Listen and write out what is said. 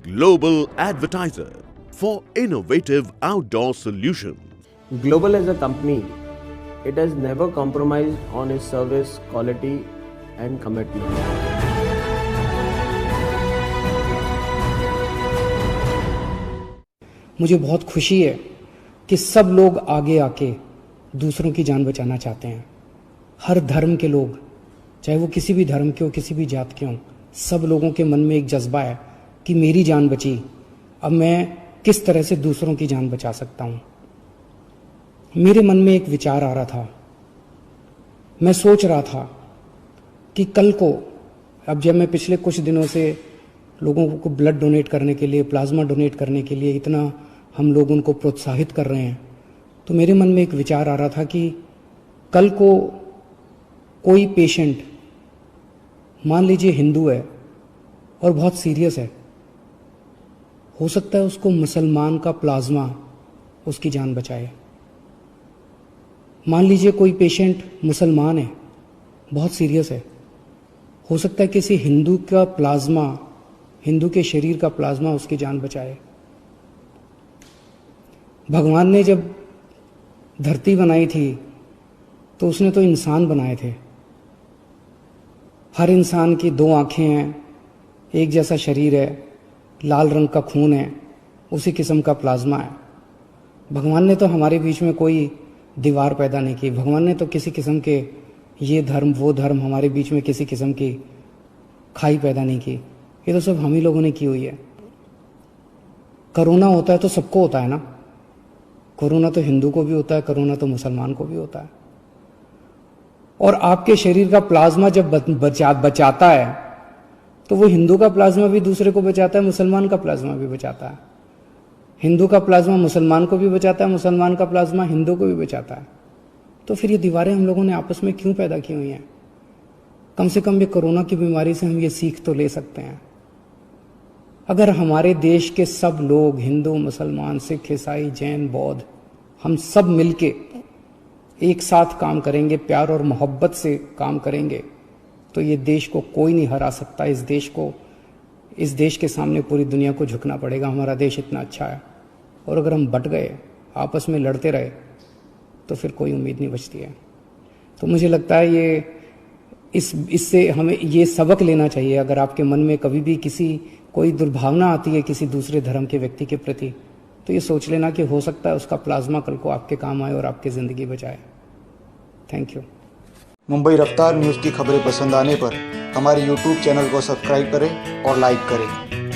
Global Advertiser for innovative outdoor solutions. Global as a company, it has never compromised on its service, quality and commitment. मुझे बहुत खुशी है कि सब लोग आगे आके दूसरों की जान बचाना चाहते हैं। हर धर्म के लोग, चाहे वो किसी भी धर्म के हो, किसी भी जात के हों, सब लोगों के मन में एक जज्बा है कि मेरी जान बची, अब मैं किस तरह से दूसरों की जान बचा सकता हूँ। मेरे मन में एक विचार आ रहा था, मैं सोच रहा था कि कल को, अब जब मैं पिछले कुछ दिनों से लोगों को ब्लड डोनेट करने के लिए, प्लाज्मा डोनेट करने के लिए इतना हम लोग उनको प्रोत्साहित कर रहे हैं, तो मेरे मन में एक विचार आ रहा था कि कल को कोई पेशेंट, मान लीजिए हिंदू है और बहुत सीरियस है, हो सकता है उसको मुसलमान का प्लाज्मा उसकी जान बचाए। मान लीजिए कोई पेशेंट मुसलमान है, बहुत सीरियस है, हो सकता है किसी हिंदू का प्लाज्मा, हिंदू के शरीर का प्लाज्मा उसकी जान बचाए। भगवान ने जब धरती बनाई थी तो उसने तो इंसान बनाए थे। हर इंसान की दो आंखें हैं, एक जैसा शरीर है, लाल रंग का खून है, उसी किस्म का प्लाज्मा है। भगवान ने तो हमारे बीच में कोई दीवार पैदा नहीं की। भगवान ने तो किसी किस्म के ये धर्म वो धर्म हमारे बीच में किसी किस्म की खाई पैदा नहीं की। ये तो सब हम ही लोगों ने की हुई है। कोरोना होता है तो सबको होता है ना, कोरोना तो हिंदू को भी होता है, कोरोना तो मुसलमान को भी होता है। और आपके शरीर का प्लाज्मा जब बचाता है तो वो हिंदू का प्लाज्मा भी दूसरे को बचाता है, मुसलमान का प्लाज्मा भी बचाता है। हिंदू का प्लाज्मा मुसलमान को भी बचाता है, मुसलमान का प्लाज्मा हिंदू को भी बचाता है। तो फिर ये दीवारें हम लोगों ने आपस में क्यों पैदा की हुई हैं? कम से कम ये कोरोना की बीमारी से हम ये सीख तो ले सकते हैं। अगर हमारे देश के सब लोग, हिंदू, मुसलमान, सिख, ईसाई, जैन, बौद्ध, हम सब मिलके एक साथ काम करेंगे, प्यार और मोहब्बत से काम करेंगे, तो ये देश को कोई नहीं हरा सकता। इस देश के सामने पूरी दुनिया को झुकना पड़ेगा। हमारा देश इतना अच्छा है। और अगर हम बट गए, आपस में लड़ते रहे, तो फिर कोई उम्मीद नहीं बचती है। तो मुझे लगता है इससे हमें ये सबक लेना चाहिए। अगर आपके मन में कभी भी कोई दुर्भावना आती है किसी दूसरे धर्म के व्यक्ति के प्रति, तो ये सोच लेना कि हो सकता है उसका प्लाज्मा कल को आपके काम आए और आपकी ज़िंदगी बचाए। Thank you. मुंबई रफ्तार न्यूज़ की खबरें पसंद आने पर हमारे YouTube चैनल को सब्सक्राइब करें और लाइक करें।